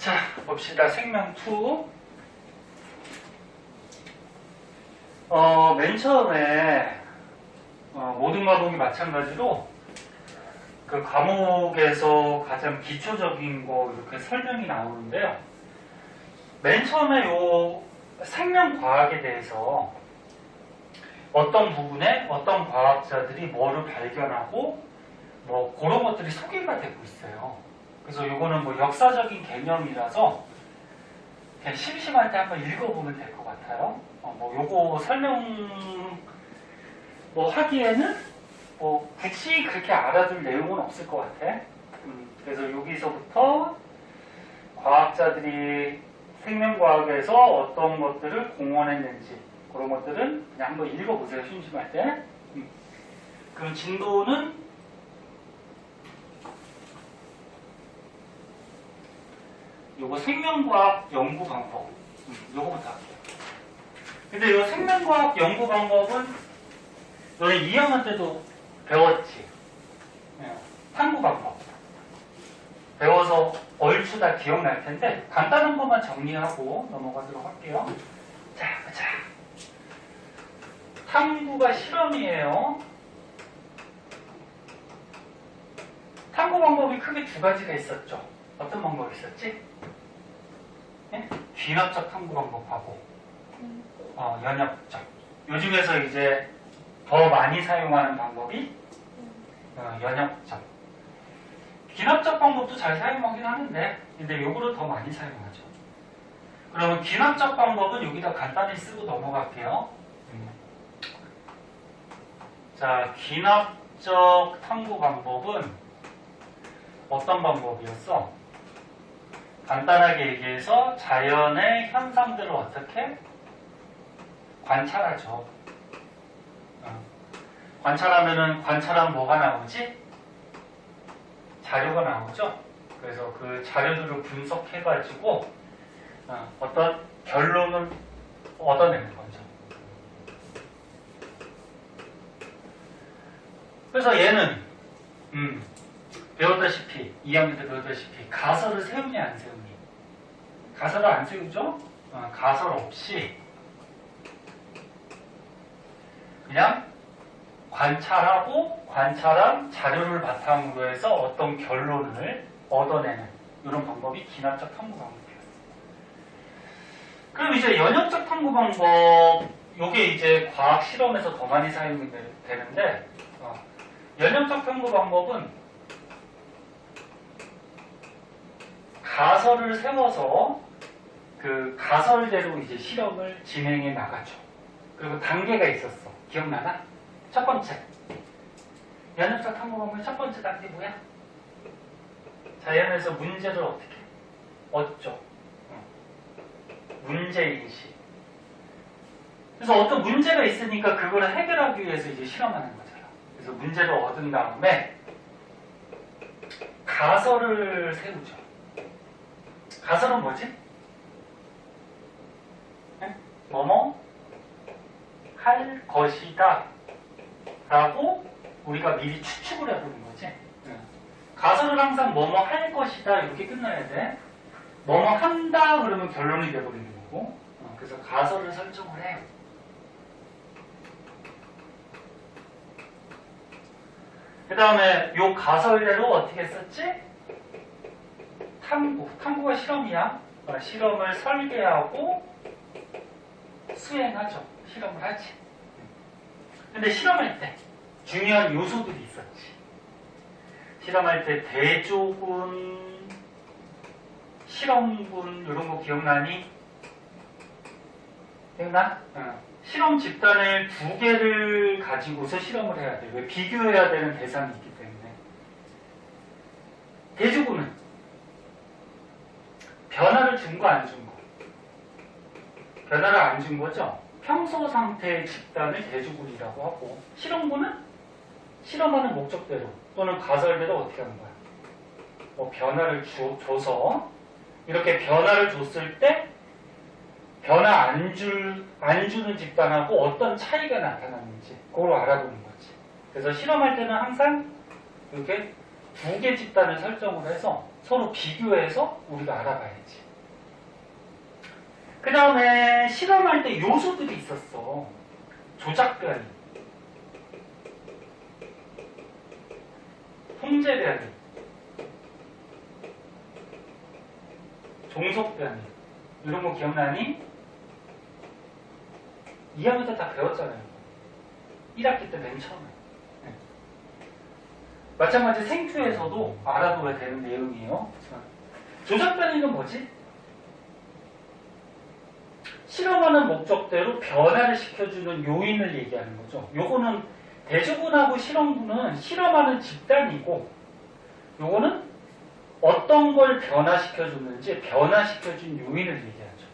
자, 봅시다. 생명 2. 맨 처음에 모든 과목이 마찬가지로 그 과목에서 가장 기초적인 거 이렇게 설명이 나오는데요. 맨 처음에 요 생명과학에 대해서 어떤 부분에 어떤 과학자들이 뭐를 발견하고 뭐 그런 것들이 소개가 되고 있어요. 그래서 요거는 뭐 역사적인 개념이라서 그냥 심심할 때 한번 읽어보면 될 것 같아요. 뭐 요거 설명 뭐 하기에는 뭐 굳이 그렇게 알아둘 내용은 없을 것 같아. 그래서 여기서부터 과학자들이 생명과학에서 어떤 것들을 공헌했는지 그런 것들은 그냥 한번 읽어보세요. 심심할 때. 그럼 진도는 요거 생명과학 연구 방법. 요거부터 할게요. 근데 요 생명과학 연구 방법은 너네 2학년 때도 배웠지. 탐구 방법. 배워서 얼추 다 기억날 텐데 간단한 것만 정리하고 넘어가도록 할게요. 자. 탐구가 실험이에요. 탐구 방법이 크게 두 가지가 있었죠. 어떤 방법이 있었지? 귀납적 탐구 방법하고 연역적. 요즘에서 이제 더 많이 사용하는 방법이 연역적. 귀납적 방법도 잘 사용하긴 하는데 근데 요거를 더 많이 사용하죠. 그러면 귀납적 방법은 여기다 간단히 쓰고 넘어갈게요. 자, 귀납적 탐구 방법은 어떤 방법이었어? 간단하게 얘기해서 자연의 현상들을 어떻게 관찰하죠. 관찰하면은 관찰하면 뭐가 나오지? 자료가 나오죠. 그래서 그 자료들을 분석해가지고 어떤 결론을 얻어내는 거죠. 그래서 얘는 배웠다시피 2학년 때 배웠다시피 가설을 세우니 안 세우니? 가설을 안 세우죠? 가설 없이 그냥 관찰하고 관찰한 자료를 바탕으로 해서 어떤 결론을 얻어내는 이런 방법이 기납적 탐구 방법이었어요. 그럼 이제 연역적 탐구 방법, 요게 이제 과학 실험에서 더 많이 사용이 되는데 연역적 탐구 방법은 가설을 세워서 그 가설대로 이제 실험을 진행해 나가죠. 그리고 단계가 있었어. 기억나나? 첫 번째. 연역적 탐구 방법의 첫 번째 단계 뭐야? 자연에서 문제를 어떻게 얻죠? 문제인식. 그래서 어떤 문제가 있으니까 그걸 해결하기 위해서 이제 실험하는 거잖아. 그래서 문제를 얻은 다음에 가설을 세우죠. 가설은 뭐지? 뭐뭐 할 것이다 라고 우리가 미리 추측을 해보는 거지. 가설은 항상 뭐뭐 할 것이다 이렇게 끝나야 돼. 뭐뭐 한다 그러면 결론이 되어버리는 거고. 그래서 가설을 설정을 해요. 그 다음에 요 가설대로 어떻게 했었지? 탐구가 실험이야. 실험을 설계하고 수행하죠. 실험을 하지. 근데 실험할 때 중요한 요소들이 있었지. 실험할 때 대조군, 실험군 이런 거 기억나니? 기억나? 실험 집단을 2개를 가지고서 실험을 해야 돼. 왜? 비교해야 되는 대상이 있기 때문에. 대조군은 변화를 준 거 안 준 거? 변화를 안 준 거죠? 평소 상태의 집단을 대조군이라고 하고, 실험군은 실험하는 목적대로 또는 가설대로 어떻게 하는 거야? 뭐 변화를 줘서 이렇게 변화를 줬을 때 변화 안 주는 집단하고 어떤 차이가 나타나는지 그걸 알아보는 거지. 그래서 실험할 때는 항상 이렇게 두 개 집단을 설정을 해서 서로 비교해서 우리가 알아봐야지. 그 다음에 실험할 때 요소들이 있었어. 조작 변이, 통제 변이, 종속 변이. 이런 거 기억나니? 2학년 때 다 배웠잖아요. 1학기 때 맨 처음에. 네. 마찬가지 생투에서도 알아둬야 되는 내용이에요. 조작 변이는 뭐지? 실험하는 목적대로 변화를 시켜주는 요인을 얘기하는 거죠. 요거는 대조군하고 실험군은 실험하는 집단이고, 요거는 어떤 걸 변화시켜줬는지 변화시켜준 요인을 얘기하죠.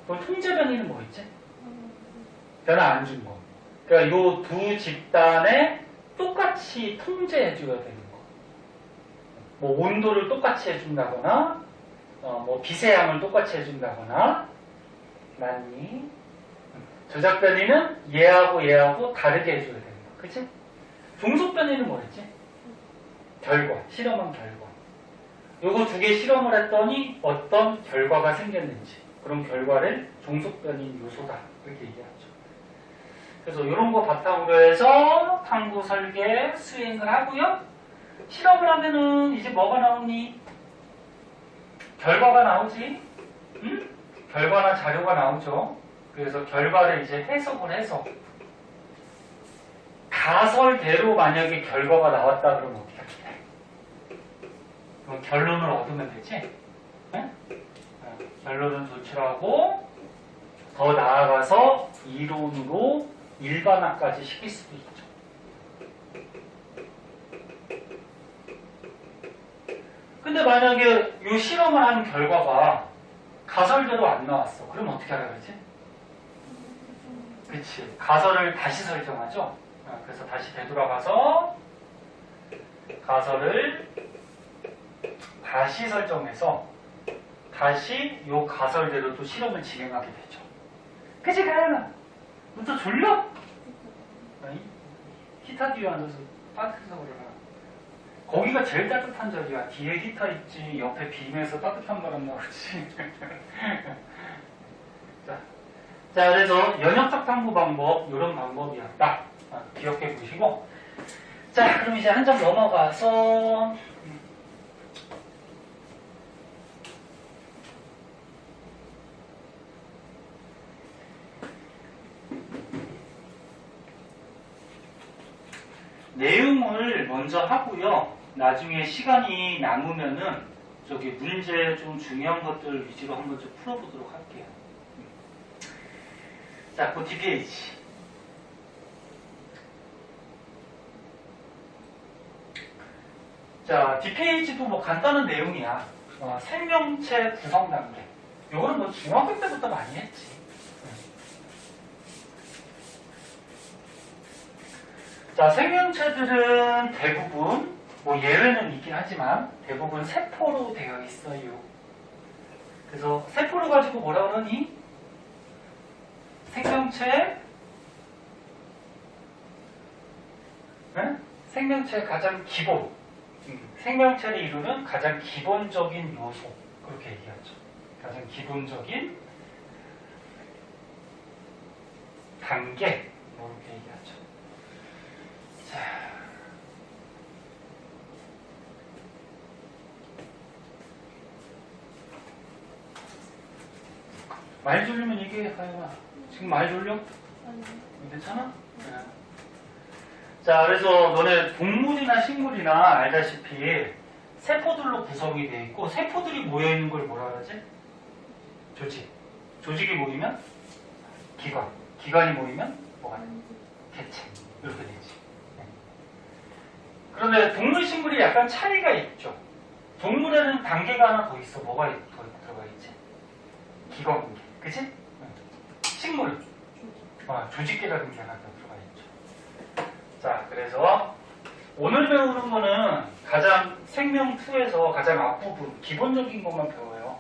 그럼 통제 변이는 뭐 있지? 변화 안 준 거. 그러니까 요 두 집단에 똑같이 통제해줘야 되는 거. 뭐 온도를 똑같이 해준다거나, 뭐 빛의 양을 똑같이 해준다거나, 맞니? 조작 변이는 얘하고 다르게 해줘야 되는 거. 그치? 종속 변이는 뭐였지? 결과, 실험한 결과. 요거 두 개 실험을 했더니 어떤 결과가 생겼는지, 그런 결과를 종속 변이 요소다. 이렇게 얘기하죠. 그래서 이런 거 바탕으로 해서 탐구 설계 수행을 하고요. 실험을 하면은 이제 뭐가 나오니? 결과가 나오지? 응? 결과나 자료가 나오죠. 그래서 결과를 이제 해석을 해서 가설대로 만약에 결과가 나왔다 그러면 어떻게 할래? 그럼 결론을 얻으면 되지? 응? 결론을 도출하고 더 나아가서 이론으로 일반화까지 시킬 수도 있죠. 근데 만약에 이 실험을 하는 결과가 가설대로 안 나왔어. 그럼 어떻게 하라 그러지? 그치. 가설을 다시 설정하죠. 그래서 다시 되돌아가서 가설을 다시 설정해서 다시 이 가설대로 또 실험을 진행하게 되죠. 그치, 가연아? 너 또 졸려? 히터 뒤에 앉아서 따뜻해서 그러나. 거기가 제일 따뜻한 자리야. 뒤에 히터 있지. 옆에 빔에서 따뜻한 바람 나오지. 자, 그래서 연역적 탐구 방법, 이런 방법이었다. 기억해 보시고. 자, 그럼 이제 한 장 넘어가서. 내용을 먼저 하고요. 나중에 시간이 남으면은 저기 문제 좀 중요한 것들 위주로 한번 좀 풀어보도록 할게요. 자, 그 뒷페이지. 자, 뒷페이지도 뭐 간단한 내용이야. 생명체 구성 단계. 요거는 뭐 중학교 때부터 많이 했지. 자, 생명체들은 대부분, 뭐 예외는 있긴 하지만 대부분 세포로 되어 있어요. 그래서 세포를 가지고 뭐라 그러니? 생명체, 네? 생명체의 가장 기본, 생명체를 이루는 가장 기본적인 요소, 그렇게 얘기하죠. 가장 기본적인 단계, 이렇게 얘기하죠. 자, 많이 졸리면 얘기해, 가영아. 지금 많이 졸려? 아니. 괜찮아? 네. 자, 그래서 너네 동물이나 식물이나 알다시피 세포들로 구성이 되어 있고, 세포들이 모여있는 걸 뭐라 그러지? 조직. 조직이 모이면 기관. 기관이 모이면 뭐가 돼? 개체. 이렇게 되지. 그런데 동물, 식물이 약간 차이가 있죠. 동물에는 단계가 하나 더 있어. 뭐가 더 들어가 있지? 기관계. 그치? 식물. 조직계라는 게 하나 더 들어가 있죠. 자, 그래서 오늘 배우는 거는 가장 생명2에서 가장 앞부분, 기본적인 것만 배워요.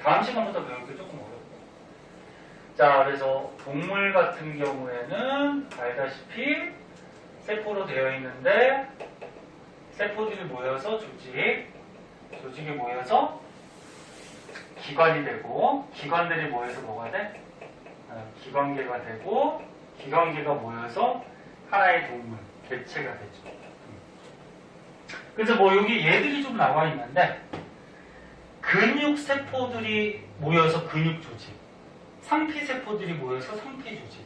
다음 시간부터 배울 게 조금 어렵고. 자, 그래서 동물 같은 경우에는 알다시피 세포로 되어 있는데 세포들이 모여서 조직이 모여서 기관이 되고, 기관들이 모여서 뭐가 돼? 기관계가 되고, 기관계가 모여서 하나의 동물, 개체가 되죠. 그래서 뭐 여기 얘들이 좀 나와 있는데, 근육세포들이 모여서 근육조직, 상피세포들이 모여서 상피조직.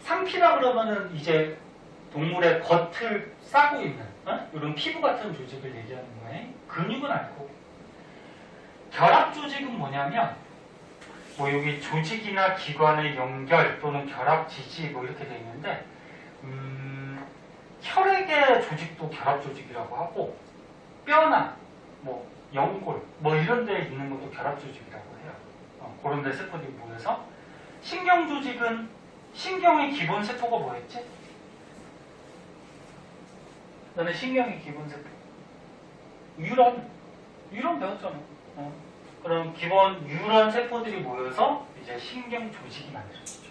상피라 그러면은 이제 동물의 겉을 싸고 있는 이런 피부 같은 조직을 얘기하는 거예요. 근육은 아니고. 결합조직은 뭐냐면 뭐 여기 조직이나 기관의 연결 또는 결합지지 뭐 이렇게 돼 있는데 혈액의 조직도 결합조직이라고 하고 뼈나 뭐 연골 뭐 이런 데 있는 것도 결합조직이라고 해요. 그런 데 세포들이 모여서 신경조직은 신경의 기본 세포가 뭐였지? 너는 신경의 기본 세포 유런 배웠잖아. 그럼 기본 유런 세포들이 모여서 이제 신경 조직이 만들어지죠.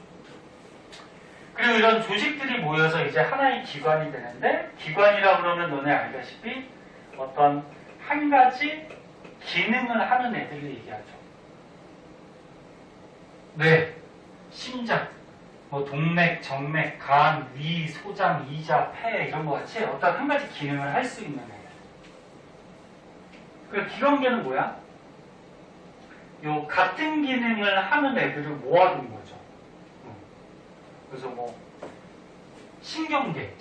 그리고 이런 조직들이 모여서 이제 하나의 기관이 되는데, 기관이라 그러면 너네 알다시피 어떤 한 가지 기능을 하는 애들을 얘기하죠. 뇌, 심장, 뭐 동맥, 정맥, 간, 위, 소장, 이자, 폐 이런 거 같이 어떤 한 가지 기능을 할 수 있는 애들. 그 기관계는 뭐야? 요 같은 기능을 하는 애들을 모아둔 거죠. 그래서 뭐 신경계에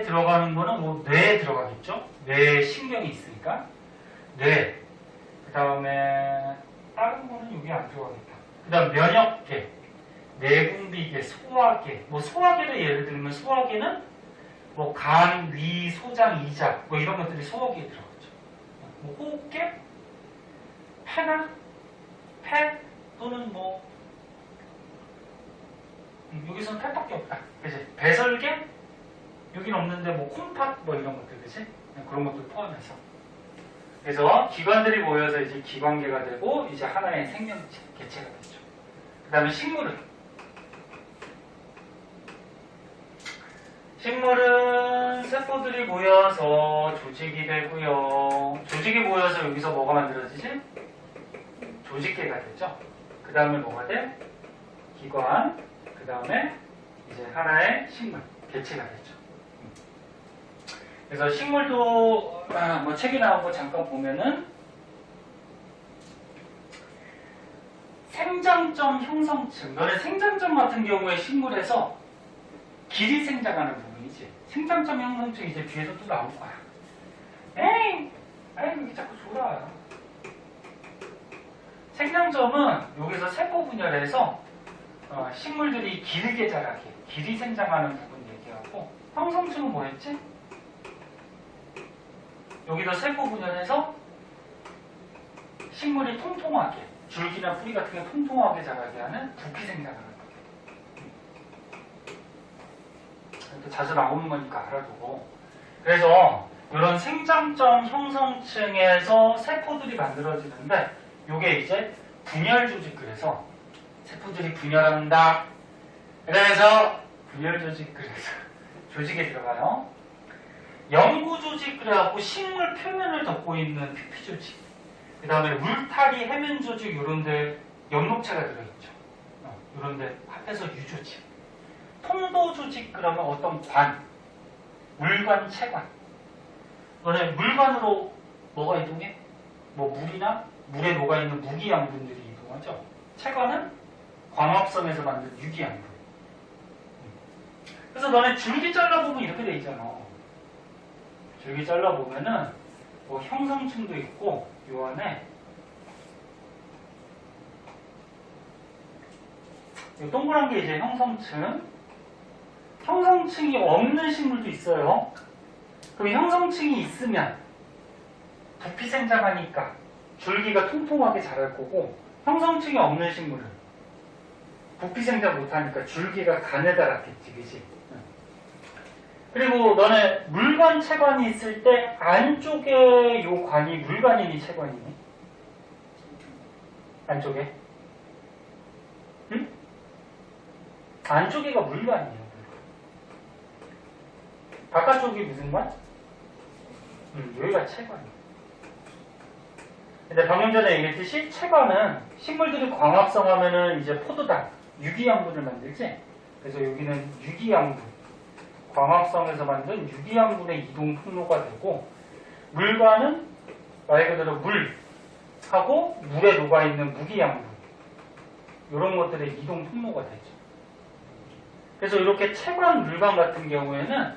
들어가는 거는 뭐 뇌에 들어가겠죠. 뇌에 신경이 있으니까 뇌. 그 다음에 다른 거는 여기 안 들어가겠다. 그 다음 면역계, 내분비계, 소화계. 뭐 소화계를 예를 들면 소화계는 뭐 간, 위, 소장, 이자 뭐 이런 것들이 소화계에 들어가죠. 뭐 호흡계, 폐 또는 뭐 여기서는 폐밖에 없다. 그치? 배설계 여기는 없는데 뭐 콩팥 뭐 이런 것들 그치? 그런 것들 포함해서. 그래서 기관들이 모여서 이제 기관계가 되고 이제 하나의 생명체 개체가 되죠. 그 다음에 식물은 세포들이 모여서 조직이 되고요. 조직이 모여서 여기서 뭐가 만들어지지? 조직계가 되죠. 그 다음에 뭐가 돼? 기관. 그 다음에 이제 하나의 식물, 개체가 되죠. 그래서 식물도 뭐 책이 나오고 잠깐 보면은 생장점 형성층. 너네 생장점 같은 경우에 식물에서 길이 생장하는 부분이지. 생장점 형성층 이제 뒤에서 또 나올 거야. 에이, 왜 자꾸 졸아. 생장점은 여기서 세포 분열해서 식물들이 길게 자라게, 길이 생장하는 부분 얘기하고, 형성층은 뭐였지? 여기서 세포 분열해서 식물이 통통하게, 줄기나 뿌리 같은 게 통통하게 자라게 하는 부피 생장하는 거예요. 자주 나오는 거니까 알아두고. 그래서 이런 생장점 형성층에서 세포들이 만들어지는데, 요게 이제 분열 조직. 그래서 세포들이 분열한다. 그래서 분열 조직. 그래서 조직에 들어가요. 연구 조직. 그래갖고 식물 표면을 덮고 있는 피피 조직. 그 다음에 울타리 해면 조직. 요런데 연목체가 들어있죠. 요런데 합해서 유조직. 통도 조직. 그러면 어떤 관, 물관, 체관. 너네 물관으로 뭐가 이동해? 뭐 물이나 물에 녹아있는 무기양분들이 이동하죠. 체관은 광합성에서 만든 유기양분. 그래서 너네 줄기 잘라보면 이렇게 돼 있잖아. 줄기 잘라보면은 뭐 형성층도 있고 요 안에 요 동그란 게 이제 형성층. 형성층이 없는 식물도 있어요. 그럼 형성층이 있으면 부피 생장하니까 줄기가 통통하게 자랄 거고, 형성층이 없는 식물은 부피 생장 못하니까 줄기가 가느다랗겠지, 그치? 그리고 너네 물관, 체관이 있을 때 안쪽에 요 관이 물관이니 체관이니? 안쪽에? 응? 안쪽에가 물관이에요. 바깥쪽이 무슨 관? 여기가 체관이에요. 근데 방금 전에 얘기했듯이 체관은 식물들이 광합성 하면은 이제 포도당, 유기양분을 만들지? 그래서 여기는 유기양분, 광합성에서 만든 유기양분의 이동 통로가 되고, 물과는 말 그대로 물하고 물에 녹아있는 무기양분, 이런 것들의 이동 통로가 되죠. 그래서 이렇게 체관, 물관 같은 경우에는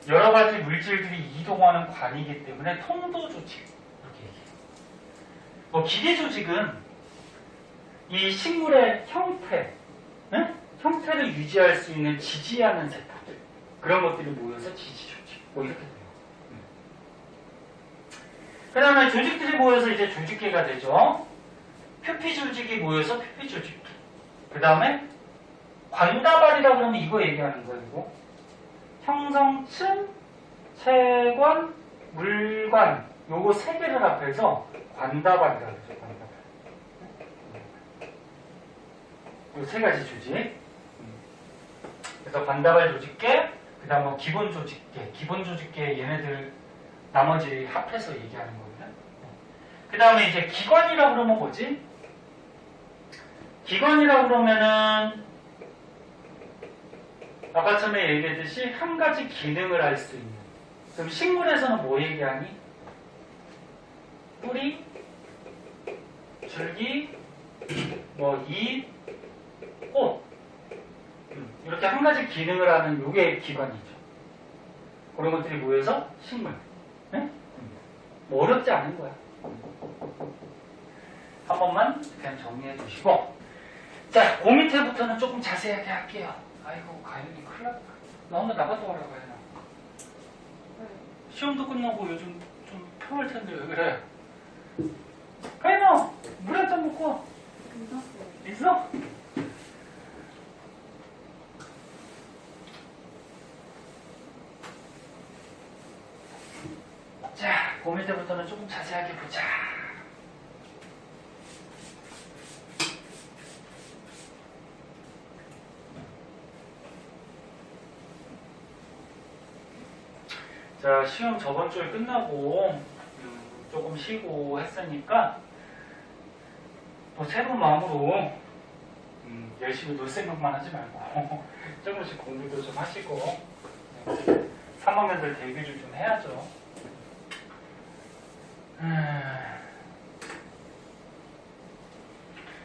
여러 가지 물질들이 이동하는 관이기 때문에 통도 조직, 이렇게 얘기해요. 뭐 기계 조직은 이 식물의 형태, 형태를 유지할 수 있는 지지하는 세포들, 그런 것들이 모여서 지지 조직, 뭐 이렇게 돼요. 그 다음에 조직들이 모여서 이제 조직계가 되죠. 표피 조직이 모여서 표피 조직계. 그 다음에 관다발이라고 그러면 이거 얘기하는 거예요. 이거. 형성층, 체관, 물관, 요거 세 개를 합해서 관다발이라고 그러죠. 관다발. 요 세 가지 조직. 그래서 관다발 조직계, 그 다음 뭐 기본 조직계, 기본 조직계 얘네들 나머지 합해서 얘기하는 거거든요. 그 다음에 이제 기관이라고 그러면 뭐지? 기관이라고 그러면은 아까 처음에 얘기했듯이 한 가지 기능을 할 수 있는. 그럼 식물에서는 뭐 얘기하니? 뿌리, 줄기, 뭐 잎, 꽃. 이렇게 한 가지 기능을 하는 요게 기관이죠. 그런 것들이 모여서 식물. 네? 뭐 어렵지 않은 거야. 한 번만 그냥 정리해 주시고. 자, 그 밑에부터는 조금 자세하게 할게요. 아이고, 가연이 큰일 났다. 나 오늘 나갔다 오라고 해라. 시험도 끝나고 요즘 좀 편할 텐데 왜 그래? 가연아, 물 한 잔 먹고 와. 있어? 자, 그 밑에부터는 조금 자세하게 보자. 자, 시험 저번 주에 끝나고 조금 쉬고 했으니까 또 새로운 마음으로 열심히 놀 생각만 하지 말고 조금씩 공부도 좀 하시고 3학년들 대비를 좀 해야죠.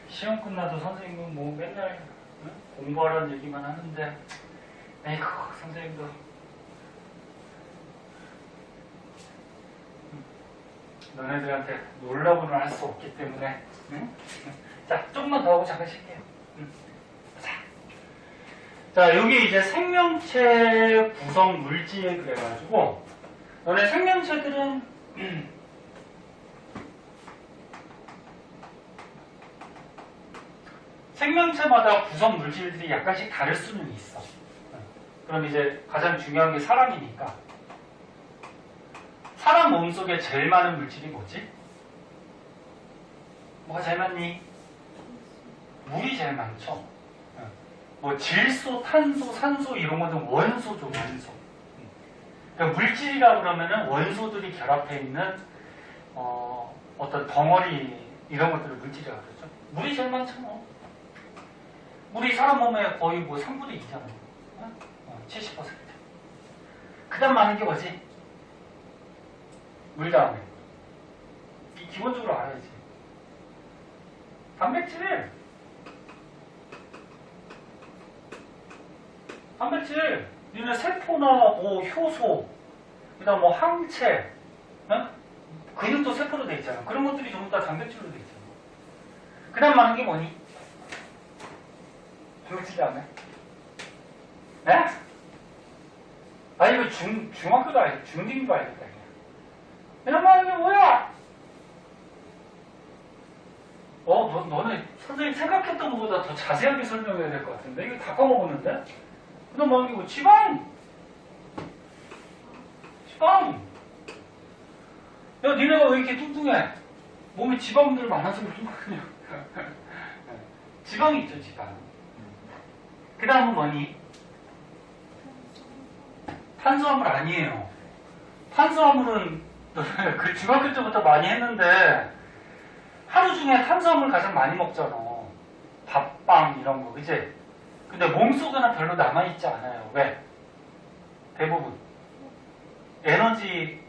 시험 끝나도 선생님은 뭐 맨날 공부하라는 얘기만 하는데 에이구 선생님도 너네들한테 놀라고는 할 수 없기 때문에 자 조금만 더 하고 잠깐 쉴게요. 자 여기 이제 생명체 구성 물질 그래가지고 너네 생명체들은 생명체마다 구성 물질들이 약간씩 다를 수는 있어. 그럼 이제 가장 중요한 게 사람이니까 사람 몸속에 제일 많은 물질이 뭐지? 뭐가 제일 많니? 물이 제일 많죠. 뭐 질소, 탄소, 산소 이런 것은 원소죠, 원소. 그러니까 물질이라고 그러면은 원소들이 결합해 있는 어떤 덩어리 이런 것들을 물질이라고 그러죠. 물이 제일 많잖아. 물이 사람 몸에 거의 뭐 3분의 2잖아요. 70%. 그 다음 많은 게 뭐지? 물 다음에. 기본적으로 알아야지. 단백질. 단백질. 니네 세포나 뭐 효소, 그 다음 뭐 항체, 근육도 세포로 돼 있잖아. 그런 것들이 전부 다 단백질로 돼 있잖아. 그 다음 많은 게 뭐니? 단백질 다음에? 네? 아, 이거 중학교도 알겠다. 중딩도 알겠다. 이런 말이 뭐야? 너네 선생님 생각했던 것보다 더 자세하게 설명해야 될 것 같은데? 이거 다 까먹었는데? 그 다음 말이 뭐 지방! 지방! 야, 니네가 왜 이렇게 뚱뚱해? 몸에 지방들 많아서 그런 거 아니야? 지방이 있죠, 지방. 그 다음은 뭐니? 탄수화물 아니에요. 탄수화물은 그 중학교 때부터 많이 했는데 하루 중에 탄수화물 가장 많이 먹잖아. 밥빵 이런 거, 그치? 근데 몸속에는 별로 남아있지 않아요. 왜? 대부분 에너지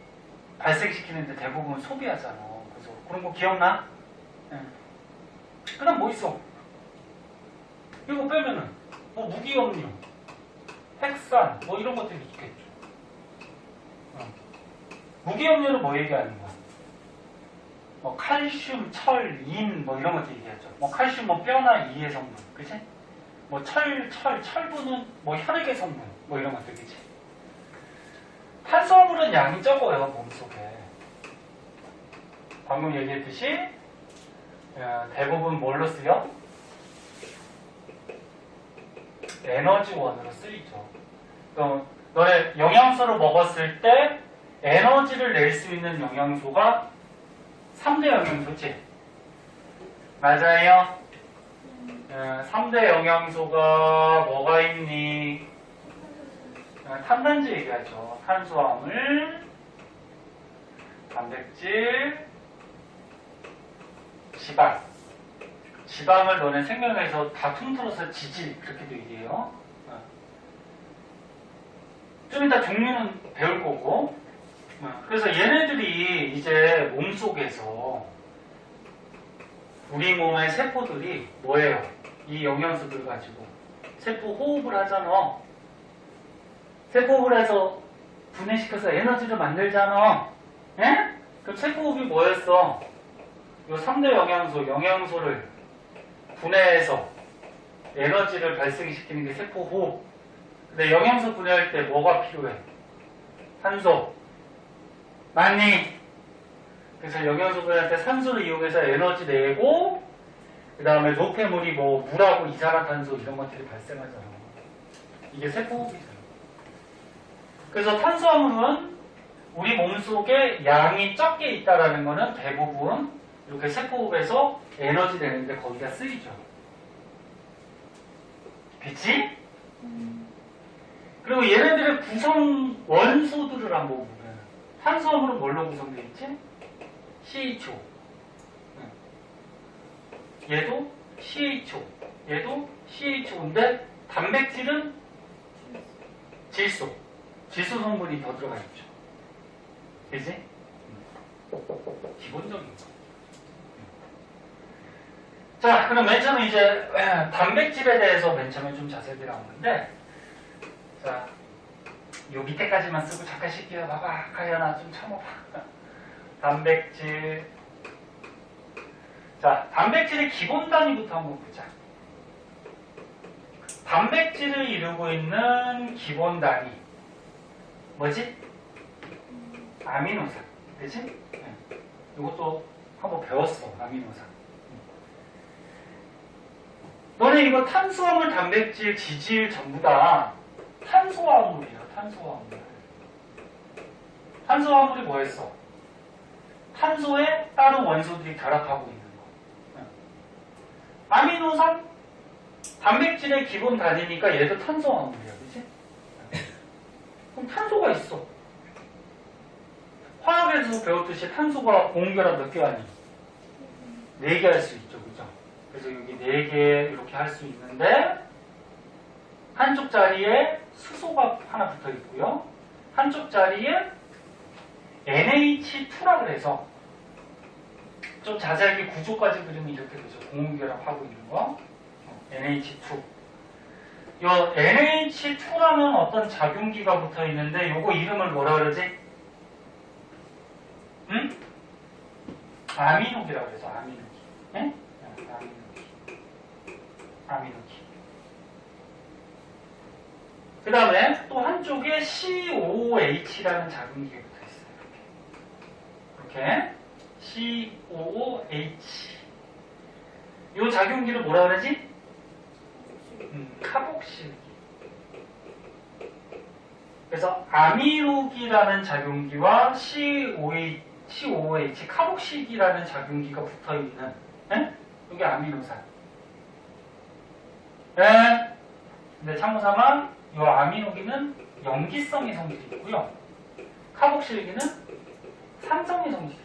발생시키는데 대부분 소비하잖아. 그래서 그런 거 기억나? 네. 그다음 뭐 있어? 이거 빼면은 뭐 무기염료, 핵산 뭐 이런 것들이 있겠죠. 무기염료는 뭐 얘기하는 거야? 뭐 칼슘, 철, 인 뭐 이런 것들 얘기하죠. 뭐 칼슘 뭐 뼈나 이의 성분, 그치? 뭐 철분은 뭐 혈액의 성분 뭐 이런 것들, 그치? 탄수화물은 양이 적어요, 몸속에. 방금 얘기했듯이 대부분 뭘로 쓰여? 에너지원으로 쓰이죠. 그럼 너네 영양소를 먹었을 때 에너지를 낼 수 있는 영양소가 3대 영양소지? 맞아요. 3대 영양소가 뭐가 있니? 탄단지 얘기하죠. 탄수화물, 단백질, 지방. 지방을 너네 생명에서 다 통틀어서 지질 그렇게도 얘기해요. 좀 이따 종류는 배울 거고. 그래서 얘네들이 이제 몸속에서 우리 몸의 세포들이 뭐예요? 이 영양소들 가지고 세포 호흡을 하잖아. 세포 호흡을 해서 분해시켜서 에너지를 만들잖아. 예? 그럼 세포 호흡이 뭐였어? 이 3대 영양소를 분해해서 에너지를 발생시키는 게 세포 호흡. 근데 영양소 분해할 때 뭐가 필요해? 산소. 맞니? 그래서 영양소 분해할 때 산소를 이용해서 에너지 내고, 그 다음에 노폐물이 뭐 물하고 이산화탄소 이런 것들이 발생하잖아. 이게 세포 호흡이잖아. 그래서 탄수화물은 우리 몸속에 양이 적게 있다라는 거는 대부분 이렇게 세포 호흡에서 에너지 내는데 거기다 쓰이죠. 그치? 그리고 얘네들의 구성 원소들을 한번 보면 탄수화물은 뭘로 구성되어 있지? CHO. 얘도 CHO. 얘도 CHO인데 단백질은 질소. 질소 성분이 더 들어가 있죠. 그치? 기본적인 거. 자, 그럼 맨 처음에 이제 단백질에 대해서 맨 처음에 좀 자세히 나오는데, 자, 요 밑에까지만 쓰고 잠깐 쉴게요. 봐봐, 가연아 좀 참아봐. 단백질. 자, 단백질의 기본 단위부터 한번 보자. 단백질을 이루고 있는 기본 단위 뭐지? 아미노산. 그치? 네. 이것도 한번 배웠어. 아미노산. 너네 이거 탄수화물, 단백질, 지질 전부 다 탄수화물이야. 탄수화물. 탄수화물이 뭐였어? 탄소에 다른 원소들이 결합하고 있는 거. 아미노산? 단백질의 기본 단위니까 얘도 탄수화물이야. 그치? 그럼 탄소가 있어. 화학에서 배웠듯이 탄소가 공결합 몇 개 아니? 4개 할 수 있죠. 그죠? 그래서 여기 4개 이렇게 할 수 있는데 한쪽 자리에 수소가 하나 붙어 있고요. 한쪽 자리에 NH2라 그래서 좀 자세하게 구조까지 그리면 이렇게 되죠. 공결합하고 있는 거. NH2. 요 NH2라는 어떤 작용기가 붙어 있는데 요거 이름을 뭐라 그러지? 응? 아미노기라고 해서 아미노기. 예? 아미노기. 그 다음에 또 한쪽에 COOH라는 작용기가 붙어 있어요. 이렇게. COOH. 이 작용기를 뭐라 그러지? 카복실기. 그래서 아미노기라는 작용기와 COOH, 카복실기라는 작용기가 붙어 있는, 이게 아미노산. 네. 근데 참고삼아, 이 아미노기는 염기성의 성질이 있고요. 카복실기는 산성의 성질이죠.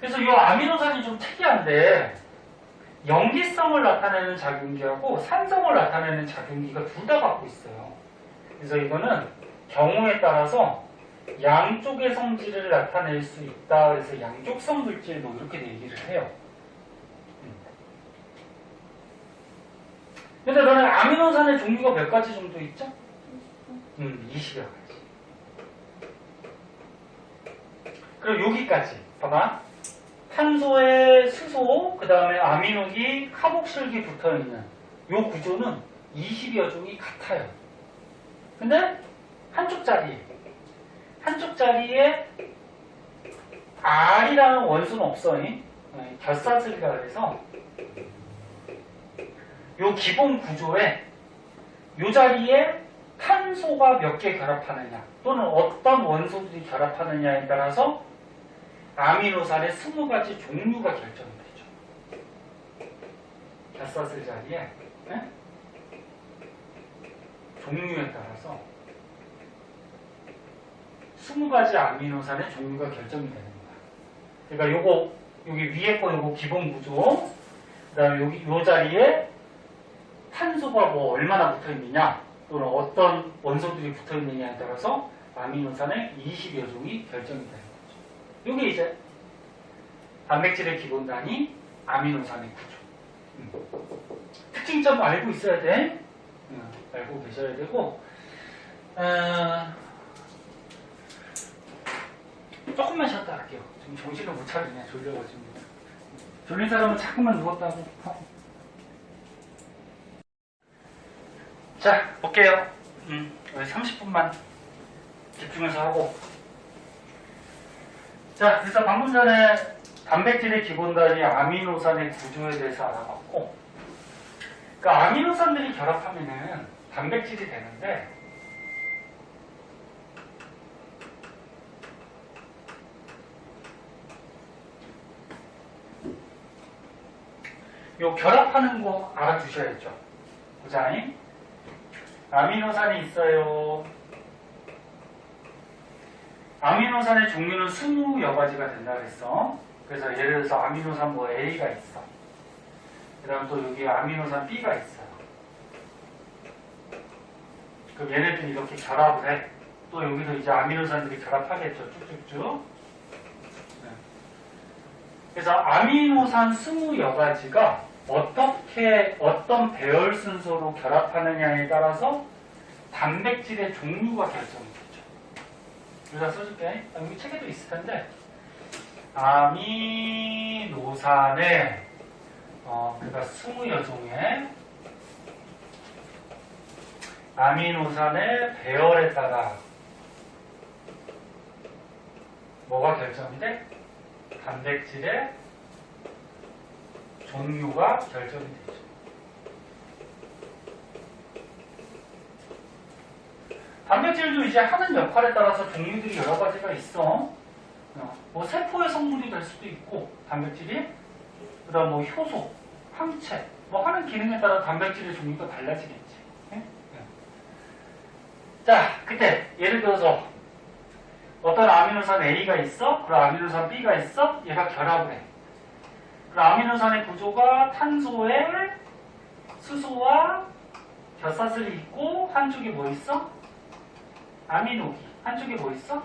그래서 이 아미노산이 좀 특이한데 염기성을 나타내는 작용기하고 산성을 나타내는 작용기가 둘 다 갖고 있어요. 그래서 이거는 경우에 따라서 양쪽의 성질을 나타낼 수 있다. 그래서 양쪽성 물질 뭐 이렇게 얘기를 해요. 근데 너는 아미노산의 종류가 몇 가지 정도 있죠? 20여 가지. 그리고 여기까지 봐봐. 탄소에 수소, 그 다음에 아미노기, 카복실기 붙어있는 이 구조는 20여 종이 같아요. 근데 한쪽 자리에 R이라는 원소는 없어. 결사슬이라 그래서 이 기본 구조에 이 자리에 탄소가 몇 개 결합하느냐 또는 어떤 원소들이 결합하느냐에 따라서 아미노산의 20가지 종류가 결정이 되죠. 결사슬 자리에 종류에 따라서 20가지 아미노산의 종류가 결정이 되는 거야. 그러니까 요거 여기 위에 거 요거 기본 구조, 그다음에 여기 요 자리에 탄소가 뭐 얼마나 붙어 있느냐 또는 어떤 원소들이 붙어 있느냐에 따라서 아미노산의 20여 종이 결정이 되는 거죠. 요게 이제 단백질의 기본 단위 아미노산의 구조. 특징점 알고 있어야 돼. 알고 계셔야 되고 조금만 쉬었다 할게요. 지금 정신을 못 차리네. 졸려가지고. 졸린 사람은 자꾸만 누웠다고. 자, 볼게요. 30분만 집중해서 하고. 자, 그래서 방금 전에 단백질의 기본 단위 아미노산의 구조에 대해서 알아봤고, 그러니까 아미노산들이 결합하면은 단백질이 되는데, 요 결합하는 거 알아두셔야죠. 보자잉. 아미노산이 있어요. 아미노산의 종류는 20여 가지가 된다 그랬어. 그래서 예를 들어서 아미노산 뭐 A가 있어. 그 다음 또 여기 아미노산 B가 있어요. 그럼 얘네들이 이렇게 결합을 해. 또 여기도 이제 아미노산들이 결합하겠죠. 쭉쭉쭉. 그래서 아미노산 20여 가지가 어떤 배열 순서로 결합하느냐에 따라서 단백질의 종류가 결정이 되죠. 여기다 써줄게. 여기 책에도 있을 텐데 아미노산의 그러니까 20여 종의 아미노산의 배열에 따라 뭐가 결정이 돼? 단백질의 종류가 결정이 되죠. 단백질도 이제 하는 역할에 따라서 종류들이 여러 가지가 있어. 뭐 세포의 성분이 될 수도 있고 단백질이, 그다음 뭐 효소, 항체, 뭐 하는 기능에 따라 단백질의 종류가 달라지겠지. 자, 그때 예를 들어서 어떤 아미노산 A가 있어, 그리고 아미노산 B가 있어, 얘가 결합을 해. 그럼 아미노산의 구조가 탄소에 수소와 결사슬이 있고 한쪽에 뭐 있어? 아미노기. 한쪽에 뭐 있어?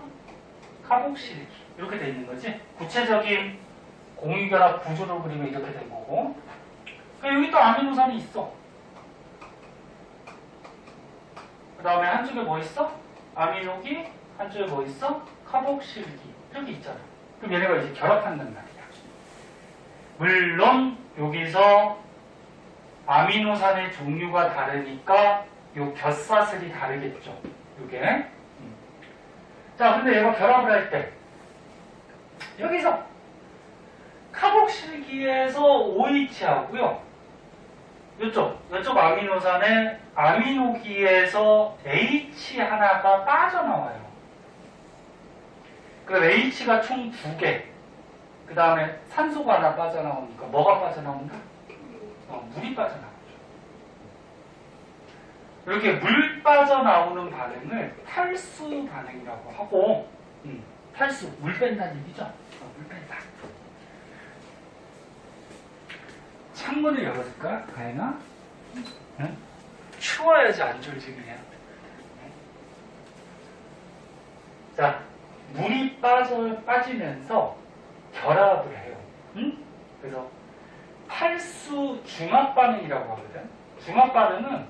카복실기. 이렇게 돼 있는 거지. 구체적인 공유결합 구조를 그리면 이렇게 된 거고. 여기 또 아미노산이 있어. 그 다음에 한쪽에 뭐 있어? 아미노기. 한쪽에 뭐 있어? 카복실기. 이렇게 있잖아. 그럼 얘네가 이제 결합한단 말이야. 물론 여기서 아미노산의 종류가 다르니까 요 결사슬이 다르겠죠. 요게. 자, 근데 얘가 결합을 할 때 여기서 카복실기에서 OH하고요. 요쪽 아미노산의 아미노기에서 H 하나가 빠져나와요. 그럼 H가 총 2개. 그 다음에 산소가 하나 빠져나오니까 뭐가 빠져나온다? 물이 빠져나오죠. 이렇게 물 빠져나오는 반응을 탈수 반응이라고 하고, 탈수, 물 뺀다는 얘기죠. 물 뺀다. 창문을 열어줄까? 가연아? 응? 추워야지 안 졸지그냥. 자, 물이 빠지면서 결합을 해요. 응? 그래서 탈수 중합 반응이라고 하거든. 중합 반응은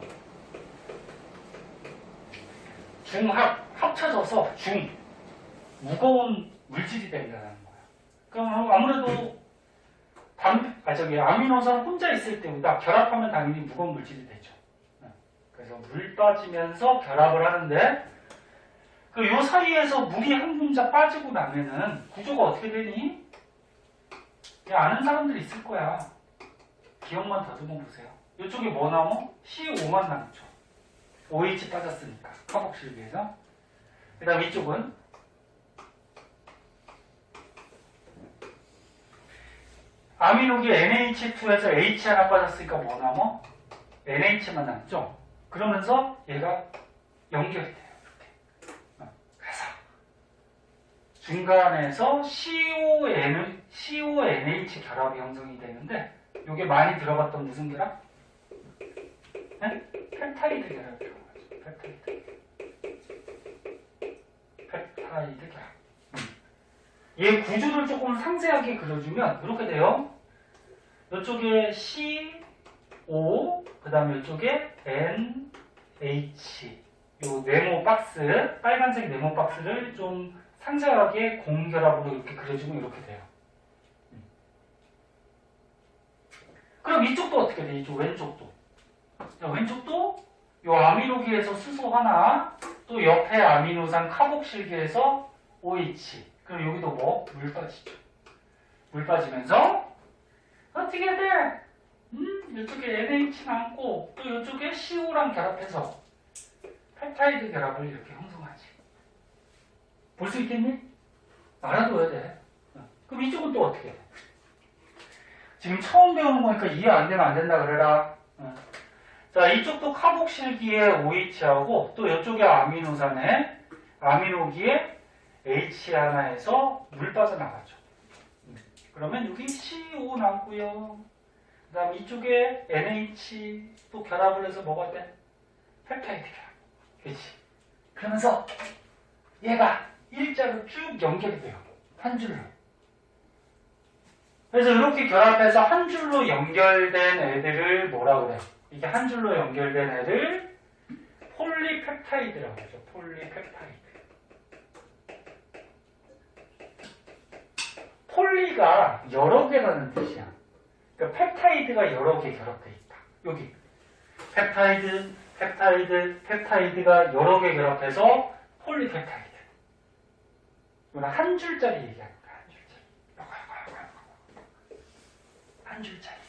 중합, 합쳐져서 무거운 물질이 된다는 거야. 그럼 아무래도 아미노산 혼자 있을 때보다 결합하면 당연히 무거운 물질이 되죠. 그래서 물 빠지면서 결합을 하는데 요 사이에서 물이 한 분자 빠지고 나면은 구조가 어떻게 되니? 아는 사람들 있을 거야. 기억만 더듬어 보세요. 이쪽에 뭐 남어? CO5만 남죠. OH 빠졌으니까 카복실비에서. 그 다음 이쪽은 아미노기 NH2에서 H 하나 빠졌으니까 뭐 남어? NH만 남죠. 그러면서 얘가 연결이 돼요. 이렇게. 그래서 중간에서 CONH 결합이 형성이 되는데 이게 많이 들어봤던 무슨 결합? 네? 펩타이드 결합 들어가죠. 펩타이드 결합. 얘 구조를 조금 상세하게 그려주면 이렇게 돼요. 이쪽에 CO, 그 다음에 이쪽에 NH. 요 네모 박스, 빨간색 네모 박스를 좀 상세하게 공결합으로 이렇게 그려주면 이렇게 돼요. 그럼 이쪽도 어떻게 돼? 이쪽 왼쪽도. 자, 왼쪽도 요 아미노기에서 수소 하나, 또 옆에 아미노산 카복실기에서 OH. 그럼 여기도 뭐? 물 빠지죠. 물 빠지면서 어떻게 돼? 이쪽에 NH 남고 또 이쪽에 CO랑 결합해서 펩타이드 결합을 이렇게 형성하지. 볼 수 있겠니? 알아둬야 돼. 그럼 이쪽은 또 어떻게 돼? 지금 처음 배우는 거니까 이해 안 되면 안 된다 그래라. 자, 이쪽도 카복실기에 OH하고 또 이쪽에 아미노산에 아미노기에 H 하나에서 물 빠져나가죠. 그러면 여기 CO 남고요. 그 다음 이쪽에 NH 또 결합을 해서 뭐가 돼? 펩타이드 결합. 그렇지. 그러면서 얘가 일자로 쭉 연결이 돼요. 한 줄로. 그래서 이렇게 결합해서 한 줄로 연결된 애들을 뭐라 그래? 이게 한 줄로 연결된 애를 폴리펩타이드라고 하죠. 폴리펩타이드. 폴리가 여러 개라는 뜻이야. 그러니까 펩타이드가 여러 개 결합되어 있다. 여기 펩타이드가 여러 개 결합해서 폴리펩타이드. 이건 한 줄짜리 얘기하는 거야. 한 줄짜리.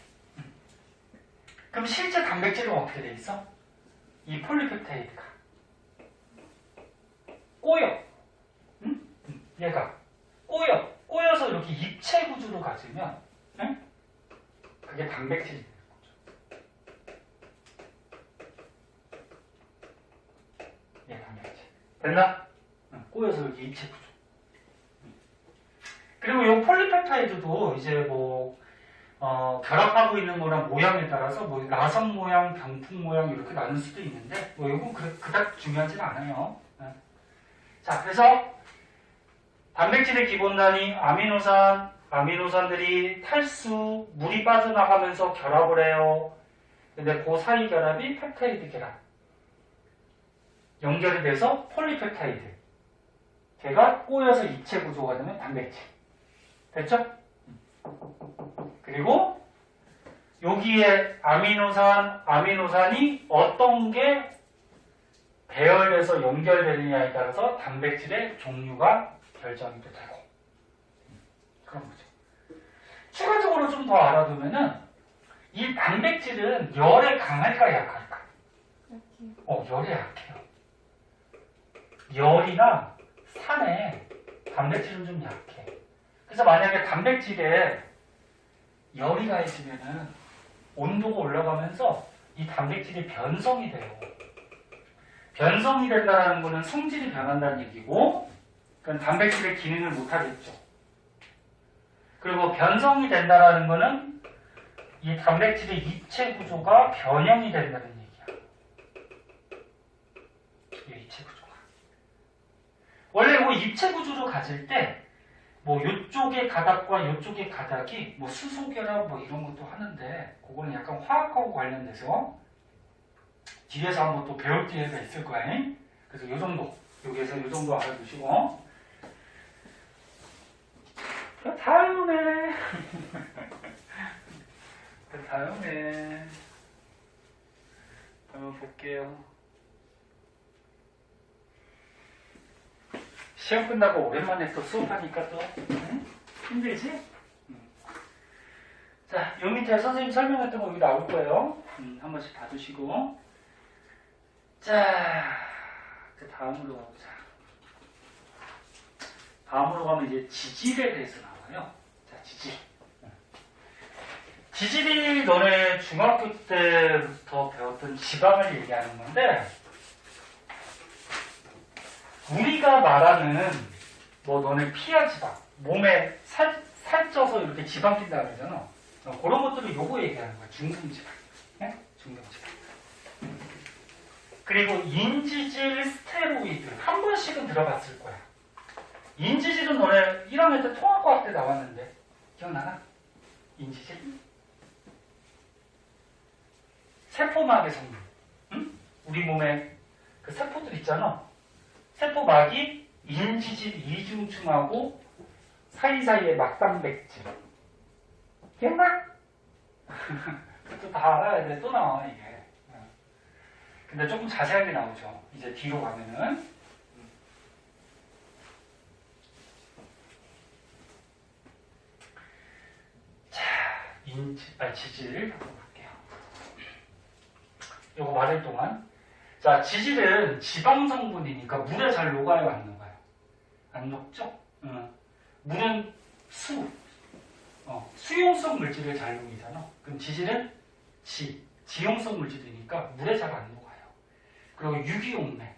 그럼 실제 단백질은 어떻게 돼 있어? 이 폴리펩타이드가 꼬여. 얘가 꼬여서 이렇게 입체 구조로 가지면 그게 단백질이 되는 거죠. 얘 단백질. 됐나? 꼬여서 이렇게 입체 구조. 그리고 이 폴리펩타이드도 이제 뭐 결합하고 있는 거랑 모양에 따라서 뭐 나선 모양, 병풍 모양 이렇게 나눌 수도 있는데 뭐 이건 그닥 중요하지는 않아요. 자, 그래서 단백질의 기본 단위 아미노산들이 탈수, 물이 빠져나가면서 결합을 해요. 근데 그 사이 결합이 펩타이드 결합. 연결이 돼서 폴리펩타이드. 걔가 꼬여서 입체 구조가 되면 단백질. 됐죠? 그리고 여기에 아미노산이 어떤 게 배열돼서 연결되느냐에 따라서 단백질의 종류가 결정이 되고 그런 거죠. 추가적으로 좀 더 알아두면은 이 단백질은 열에 강할까 약할까? 열에 약해요. 열이나 산에 단백질은 좀 약해. 그래서 만약에 단백질에 열이 가해지면은 온도가 올라가면서 이 단백질이 변성이 돼요. 변성이 된다는 거는 성질이 변한다는 얘기고 그러니까 단백질의 기능을 못하겠죠. 그리고 변성이 된다라는 거는 이 단백질의 입체 구조가 변형이 된다는 얘기야. 이 입체 구조가. 원래 뭐 입체 구조를 가질 때 뭐 요쪽의 가닥과 요쪽의 가닥이 뭐 수소결합 뭐 이런 것도 하는데 그거는 약간 화학하고 관련돼서 뒤에서 한번 또 배울 기회가 있을 거야. 그래서 요 정도, 여기에서 요 정도 알아두시고 그 다음에 한번 볼게요. 시험 끝나고 오랜만에 또 수업하니까 또 힘들지? 자, 요 밑에 선생님 설명했던 거 여기 나올 거예요. 한 번씩 봐두시고. 자, 그 다음으로 가보자. 다음으로 가면 이제 지질에 대해서 나와요. 자, 지질. 지질이 너네 중학교 때부터 배웠던 지방을 얘기하는 건데, 우리가 말하는 뭐 너네 피하 지방, 몸에 살쪄서 이렇게 지방 낀다 그러잖아. 그런 것들을 요거 얘기하는 거야. 중성지방. 네? 중성지방. 그리고 인지질 스테로이드 한 번씩은 들어봤을 거야. 인지질은 너네 1학년 때 통합과학 때 나왔는데 기억나나? 인지질? 세포막의 성분. 응? 우리 몸에 그 세포들 있잖아. 세포막이 인지질 이중층하고 사이사이에 막단백질. 기억나? 그것도 다 알아야 돼. 또 나와 이게. 근데 조금 자세하게 나오죠. 이제 뒤로 가면은. 자, 지질 한번 볼게요. 요거 말할 동안. 자, 지질은 지방 성분이니까 물에 잘 녹아요, 안 녹아요? 안 녹죠? 물은 수용성 물질을 잘 녹이잖아. 그럼 지질은 지용성 물질이니까 물에 잘 안 녹아요. 그리고 유기용매.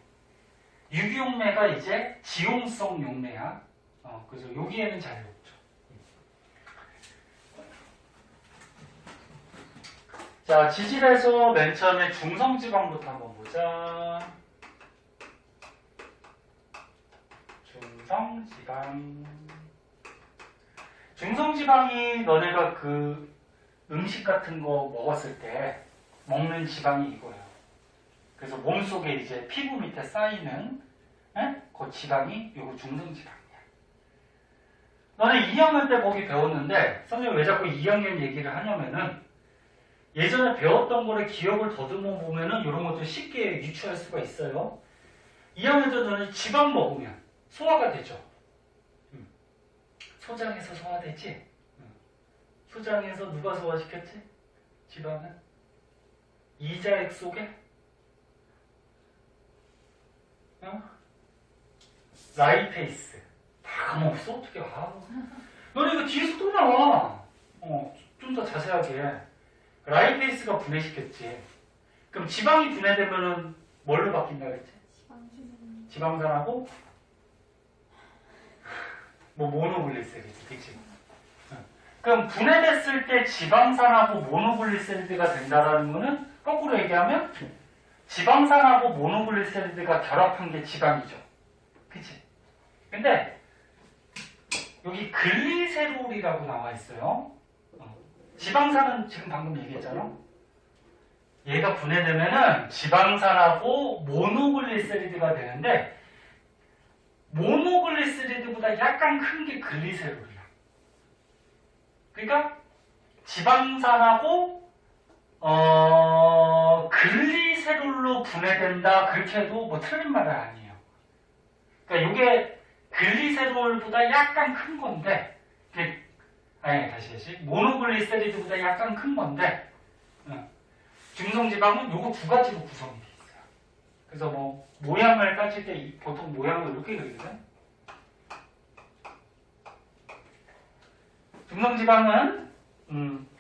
유기용매가 이제 지용성 용매야. 그래서 여기에는 잘 녹죠. 자, 지질에서 맨 처음에 중성지방부터 한번 보자. 중성지방이 너네가 그 음식 같은 거 먹었을 때 먹는 지방이 이거예요. 그래서 몸속에 이제 피부 밑에 쌓이는 그 지방이 요거 중성지방이야. 너네 2학년 때 거기 배웠는데 선생님 왜 자꾸 2학년 얘기를 하냐면은 예전에 배웠던 거를 기억을 더듬어 보면은 이런 것도 쉽게 유추할 수가 있어요. 2학년 때 너는 지방 먹으면 소화가 되죠. 소장에서 소화되지? 소장에서 누가 소화시켰지? 지방은? 이자액 속에? 라이페이스. 다 까먹었어? 어떻게 알아? 너네 이거 뒤에서 또 나와. 좀 더 자세하게. 라이페이스가 분해시켰지. 그럼 지방이 분해되면은 뭘로 바뀐다 그랬지? 지방산하고 뭐 모노글리세리드, 그치? 그럼 분해됐을 때 지방산하고 모노글리세리드가 된다라는 거는 거꾸로 얘기하면 지방산하고 모노글리세리드가 결합한 게 지방이죠. 그치? 근데 여기 글리세롤이라고 나와 있어요. 지방산은 지금 방금 얘기했잖아. 얘가 분해되면은 지방산하고 모노글리세리드가 되는데 모노글리세리드보다 약간 큰 게 글리세롤이야. 그러니까 지방산하고 글리세롤로 분해된다 그렇게 해도 뭐 틀린 말은 아니에요. 그러니까 이게 글리세롤보다 약간 큰 건데 다시 모노글리세리드보다 약간 큰 건데 중성지방은 요거 두 가지로 구성이 돼 있어요. 그래서 뭐 모양을 따질 때 보통 모양을 이렇게 그리거든. 중성지방은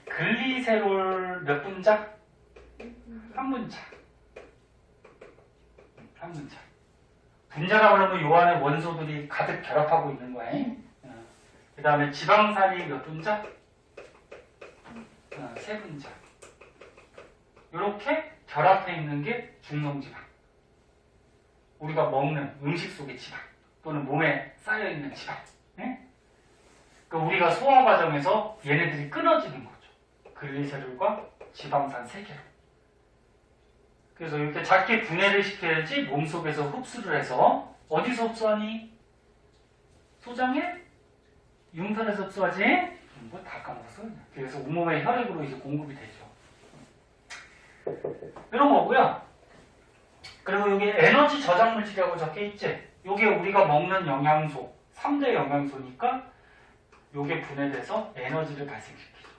글리세롤 몇 분자? 한 분자. 분자라고 하면 요 안에 원소들이 가득 결합하고 있는 거야. 그 다음에 지방산이 몇 분자? 세 분자. 이렇게 결합해 있는 게 중성지방. 우리가 먹는 음식 속의 지방 또는 몸에 쌓여 있는 지방. 그 우리가 소화 과정에서 얘네들이 끊어지는 거죠. 글리세롤과 지방산 세 개로. 그래서 이렇게 작게 분해를 시켜야지 몸속에서 흡수를 해서 어디서 흡수하니? 소장에? 융산에서 흡수하지? 뭐 다 까먹었어. 그래서 온몸의 혈액으로 이제 공급이 되죠. 이런 거고요. 그리고 여기 에너지 저장 물질이라고 적혀 있지? 요게 우리가 먹는 영양소, 3대 영양소니까 요게 분해돼서 에너지를 발생시키죠.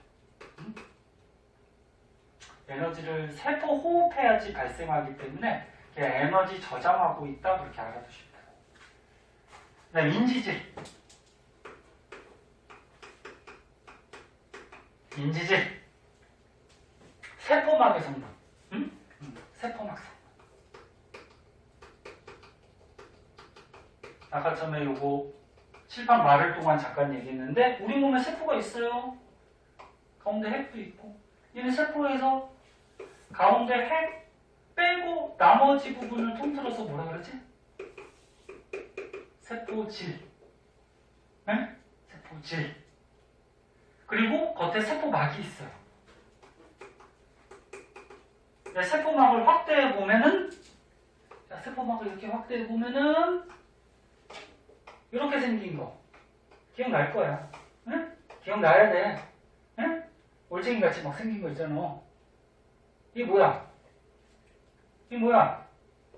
에너지를 세포 호흡해야지 발생하기 때문에 에너지 저장하고 있다 그렇게 알아두시면 돼요. 그다음 인지질. 인지질. 세포막의 성분. 세포막 성분. 아까 처음에 요거 칠판 말을 동안 잠깐 얘기했는데 우리 몸에 세포가 있어요. 가운데 핵도 있고. 얘는 세포에서 가운데 핵 빼고 나머지 부분을 통틀어서 뭐라 그러지? 세포질. 네? 세포질. 그리고 겉에 세포막이 있어요. 세포막을 확대해 보면은, 자, 세포막을 이렇게 확대해 보면은 이렇게 생긴 거 기억날 거야. 응? 기억나야 돼. 응? 올챙이 같이 막 생긴 거 있잖아. 이게 뭐야? 이게 뭐야?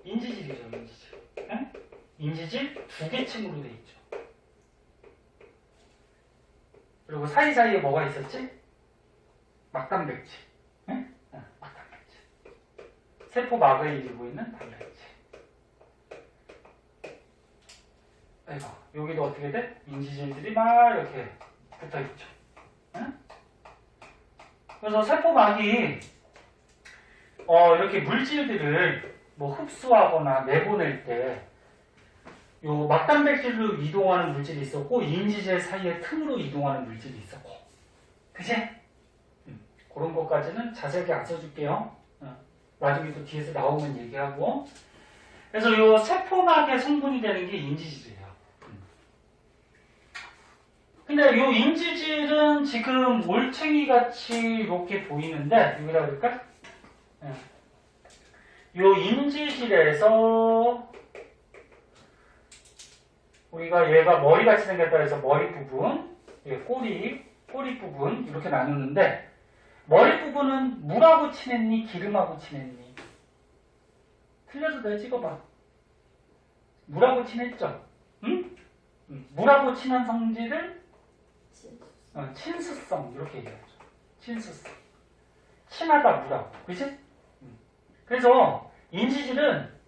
인지질이죠, 인지질. 응? 인지질 두 개 층으로 돼 있죠. 그리고 사이사이에 뭐가 있었지? 막단백질. 응? 막단백질. 세포막을 이루고 있는 단백질. 아이고, 여기도 어떻게 돼? 인지질들이 막 이렇게 붙어 있죠. 응? 그래서 세포막이 이렇게 물질들을 뭐 흡수하거나 내보낼 때 요 막단백질로 이동하는 물질이 있었고 인지질 사이에 틈으로 이동하는 물질이 있었고, 그치? 그런 것까지는 자세하게 안 써줄게요. 나중에 또 뒤에서 나오면 얘기하고. 그래서 요 세포막의 성분이 되는 게 인지질이에요. 근데 요 인지질은 지금 올챙이 같이 이렇게 보이는데, 여기다 그럴까? 요 인지질에서 우리가 얘가 머리같이 생겼다 해서 머리 부분, 꼬리 부분 이렇게 나누는데, 머리 부분은 물하고 친했니? 기름하고 친했니? 틀려도 돼, 찍어봐. 물하고 친했죠? 응? 물하고 친한 성질을 친수성 이렇게 얘기하죠. 친수성. 친하다 물하고, 그치? 그래서 인지질은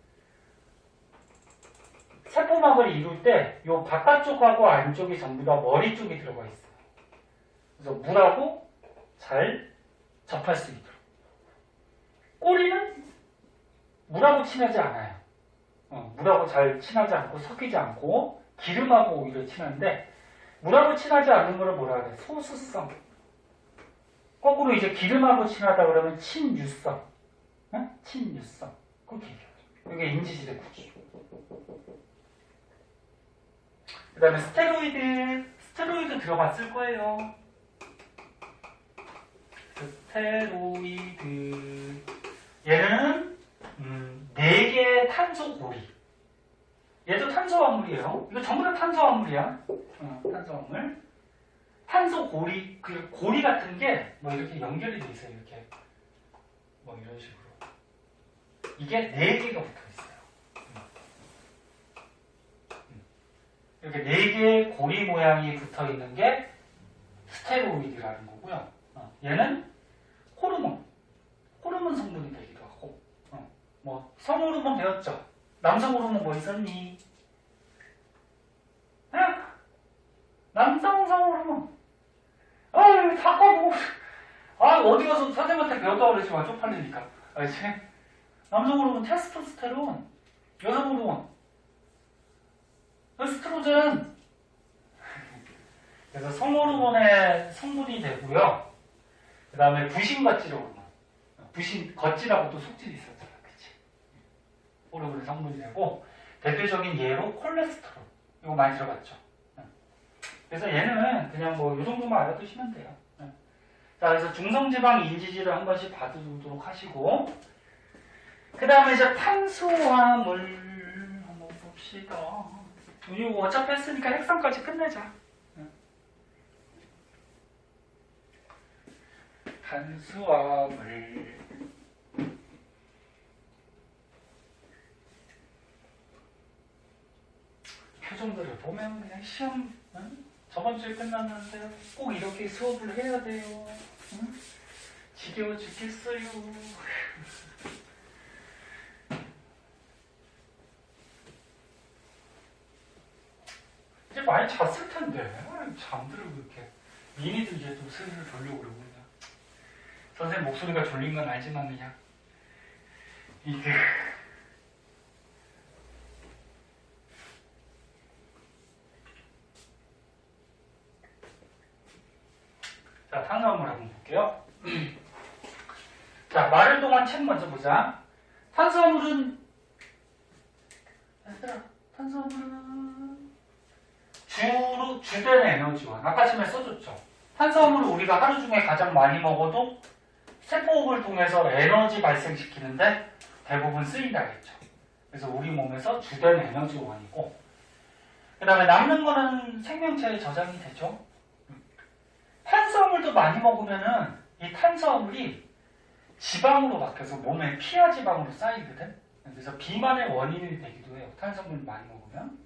세포막을 이룰 때 요 바깥쪽하고 안쪽이 전부 다 머리 쪽에 들어가 있어요. 그래서 물하고 잘 접할 수 있도록. 꼬리는 물하고 친하지 않아요. 물하고 잘 친하지 않고 섞이지 않고 기름하고 오히려 친한데, 물하고 친하지 않는 거를 뭐라 그래? 소수성. 거꾸로 이제 기름하고 친하다 그러면 친유성. 친유성. 그렇게 얘기하죠. 이게 인지질의 구조. 그 다음에 스테로이드 들어봤을 거예요. 스테로이드. 얘는 4개의 탄소고리. 얘도 탄소화물이에요. 이거 전부 다 탄소화물이야. 탄소화물. 탄소고리, 그 고리 같은 게 뭐 이렇게 연결이 돼 있어요. 이렇게 뭐 이런 식으로. 이게 4개가 붙어 있어요. 이렇게 4개의 고리 모양이 붙어 있는 게 스테로이드라는 거고요. 얘는 호르몬 성분이 되기도 하고, 뭐 성호르몬 배웠죠? 남성 호르몬 뭐 있었니? 남성 성호르몬. 아유, 다 까먹고. 어디 가서 선생님한테 배웠다고 그러지 마, 쪽팔리니까. 알지? 남성 호르몬 테스토스테론, 여성 호르몬 에스트로겐. 그래서 성호르몬의 성분이 되고요. 그 다음에 부신거질 호르몬. 부신거질하고 또 속질이 있었잖아. 그치? 호르몬의 성분이 되고, 대표적인 예로 콜레스테롤. 이거 많이 들어봤죠? 그래서 얘는 그냥 뭐 이 정도만 알아두시면 돼요. 자, 그래서 중성지방 인지질을 한 번씩 봐두도록 하시고, 그 다음에 이제 탄수화물 한번 봅시다. 이거 어차피 했으니까 핵산까지 끝내자. 탄수화물. 표정들을 보면 그냥 시험, 저번 주에 끝났는데 꼭 이렇게 수업을 해야 돼요. 지겨워 죽겠어요. 이제 많이 잤을 텐데 잠들고 이렇게 미니도 이제 좀 슬슬 졸려고 그러고 그냥. 선생님 목소리가 졸린 건 알지만 그냥 이게 자, 탄수화물 한번 볼게요. 자, 말을 동안 책 먼저 보자. 탄수화물은 주로 주된 에너지원. 아까 처음에 써줬죠. 탄수화물을 우리가 하루 중에 가장 많이 먹어도 세포호흡을 통해서 에너지 발생시키는데 대부분 쓰인다겠죠. 그래서 우리 몸에서 주된 에너지원이고, 그 다음에 남는 거는 생명체에 저장이 되죠. 탄수화물도 많이 먹으면은 이 탄수화물이 지방으로 바뀌어서 몸에 피하 지방으로 쌓이거든. 그래서 비만의 원인이 되기도 해요. 탄수화물 많이 먹으면.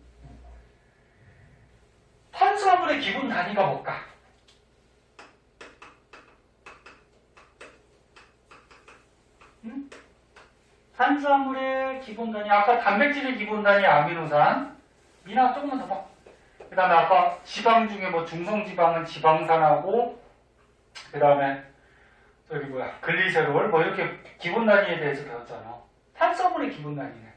탄수화물의 기본 단위가 뭘까? 탄수화물의 기본 단위, 아까 단백질의 기본 단위 아미노산. 미나 조금만 더 봐. 그 다음에 아까 지방 중에 뭐 중성지방은 지방산하고, 그 다음에 저기 뭐야 글리세롤 뭐 이렇게 기본 단위에 대해서 배웠잖아. 탄수화물의 기본 단위네.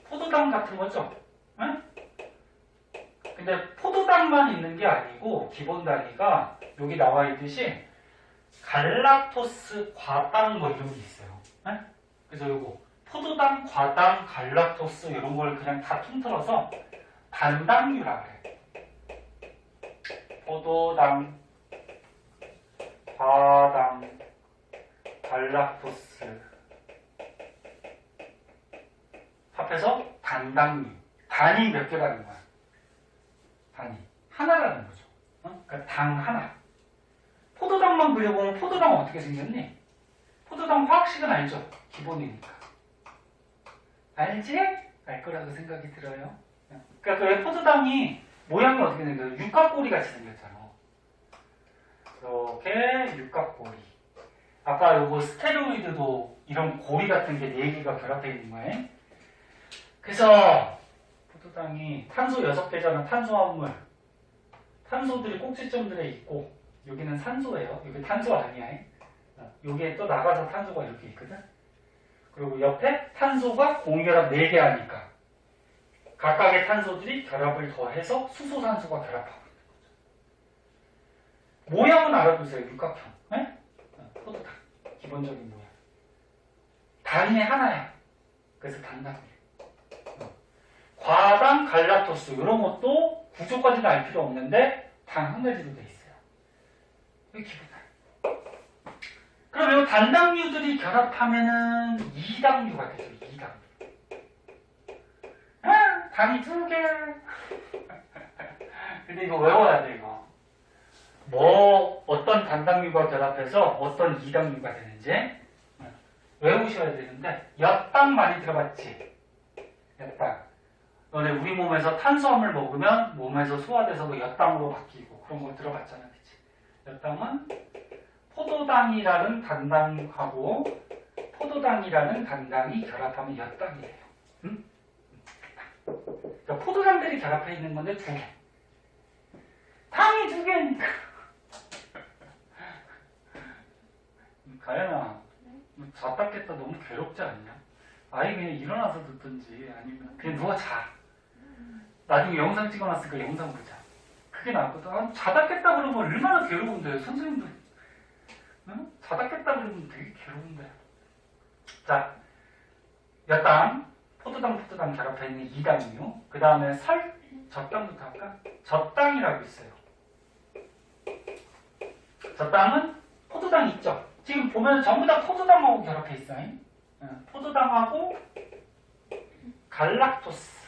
포도당 같은 거죠. 응? 근데 포도당만 있는 게 아니고 기본 단위가 여기 나와 있듯이 갈락토스, 과당 뭐 이런 게 있어요. 응? 그래서 요거 포도당, 과당, 갈락토스 이런 걸 그냥 다 통틀어서 단당류라 그래. 포도당, 과당, 갈락토스 합해서 단당류. 단이 몇 개라는 거야? 단이 하나라는 거죠. 그러니까 당 하나. 포도당만 그려보면 포도당은 어떻게 생겼니? 포도당 화학식은 알죠? 기본이니까. 알지? 알 거라고 생각이 들어요. 그러니까 왜 포도당이 모양이 어떻게 생겨요? 육각고리 같이 생겼잖아. 이렇게 육각고리. 아까 요거 스테로이드도 이런 고리 같은 게 4개가 결합되어 있는 거예요. 그래서 포도당이 탄소 6개잖아. 탄수화물. 탄소들이 꼭지점들에 있고 여기는 산소예요. 여기 탄소 아니야. 여기에 또 나가서 탄소가 이렇게 있거든. 그리고 옆에 탄소가 공결합 4개 하니까 각각의 탄소들이 결합을 더해서 수소산소가 결합하고 있는 거죠. 모양은 알아두세요. 육각형. 네? 포도당. 기본적인 모양. 당이 하나야. 그래서 단당류. 과당, 갈락토스 이런 것도 구조까지는 알 필요 없는데 단 한 가지로 돼 있어요. 이게 기본 당. 그럼 이 단당류들이 결합하면은 2당류가 되죠. 2당류. 아, 당이 2개. 근데 이거 외워야 돼, 이거. 뭐, 어떤 단당류가 결합해서 어떤 2당류가 되는지 외우셔야 되는데, 엿당 많이 들어봤지? 엿당. 너네 우리 몸에서 탄수화물 먹으면 몸에서 소화돼서 뭐 엿당으로 바뀌고 그런 거 들어봤잖아, 그치? 엿당은 포도당이라는 단당하고 포도당이라는 단당이 결합하면 엿당이 돼요. 응? 그러니까 포도당들이 결합해 있는 건데 2개. 당이 2개니까. 가연아, 잤다 깼다 너무 괴롭지 않냐? 아예 그냥 일어나서 듣든지 아니면 그냥 누워 자. 나중에 영상 찍어놨으니까 영상 보자. 그게 낫거든. 아, 자다 깼다 그러면 얼마나 괴로운데, 선생님들. 응? 자다 깼다 그러면 되게 괴로운데. 자, 몇 당? 포도당 결합해 있는 2당이요. 그 다음에 젖당부터 할까? 젖당이라고 있어요. 젖당은 포도당 있죠? 지금 보면 전부 다 포도당하고 결합해 있어요. 포도당하고 갈락토스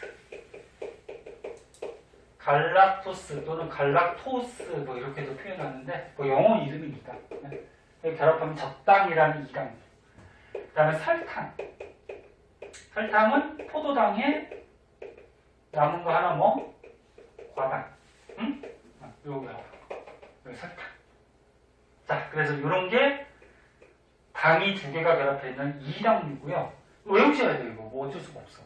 또는 갈락토스 뭐 이렇게도 표현하는데 뭐 영어 이름이니까 결합하면 젖당이라는 이당. 그 다음에 설탕은 포도당에 남은 거 하나 뭐? 과당. 응? 요거 설탕. 자, 그래서 요런 게 당이 두 개가 결합해 있는 2당류고요. 외우셔야 돼요, 이거. 뭐 어쩔 수가 없어.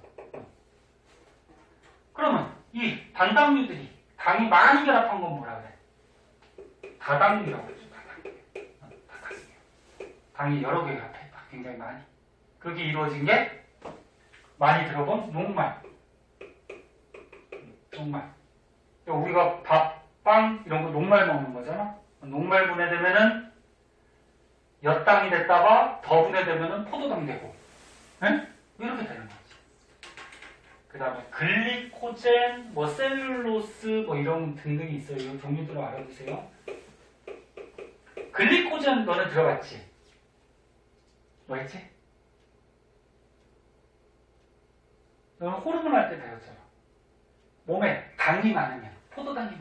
그러면 이 단당류들이 당이 많이 결합한 건 뭐라 그래? 다당류라고 그러죠, 다당류. 당이 여러 개 결합했다. 굉장히 많이. 그게 이루어진 게 많이 들어본 녹말. 우리가 밥, 빵 이런 거 녹말 먹는 거잖아. 녹말 분해되면은 엿당이 됐다가 더 분해되면은 포도당 되고, 네? 이렇게 되는 거지. 그 다음에 글리코젠, 뭐 셀룰로스, 뭐 이런 등등이 있어요. 이 종류들을 알아두세요. 글리코젠 너는 들어봤지? 뭐 했지? 너는 호르몬 할 때 배웠잖아. 몸에 당이 많으면, 포도당이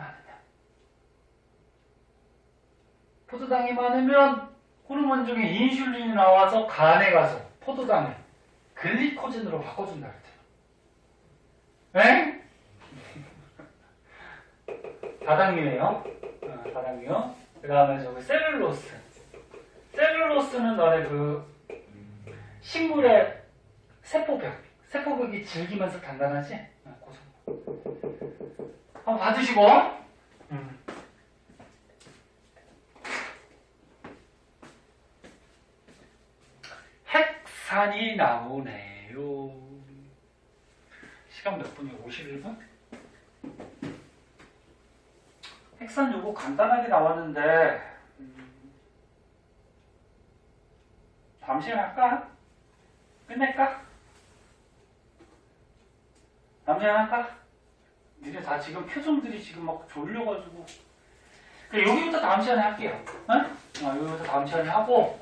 많으면 호르몬 중에 인슐린이 나와서 간에 가서 포도당을 글리코젠으로 바꿔준다 그랬잖아. 에? 다당류예요. 다당류. 그 다음에 저기 셀룰로스. 셀룰로스는 너네 그 식물의 세포벽이 질기면서 단단하지? 한번 봐주시고. 핵산이 나오네요. 시간 몇 분이요? 51분? 핵산 요거 간단하게 나왔는데 다음 시간에 할까? 끝낼까? 다음 시간에 할까? 니네 다 지금 표정들이 지금 막 졸려가지고 여기부터 다음 시간에 할게요. 응? 여기부터 다음 시간에 하고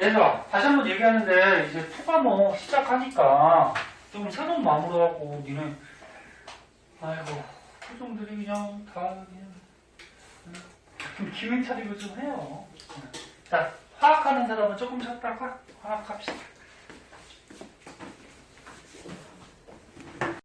얘들아 다시 한번 얘기하는데 이제 투과목 시작하니까 좀 새로운 마음으로 하고 니네 아이고 표정들이 그냥 다 그냥 좀 기운 차리고 좀 해요. 자 화학하는 사람은 조금 쉬었다가 화학합시다.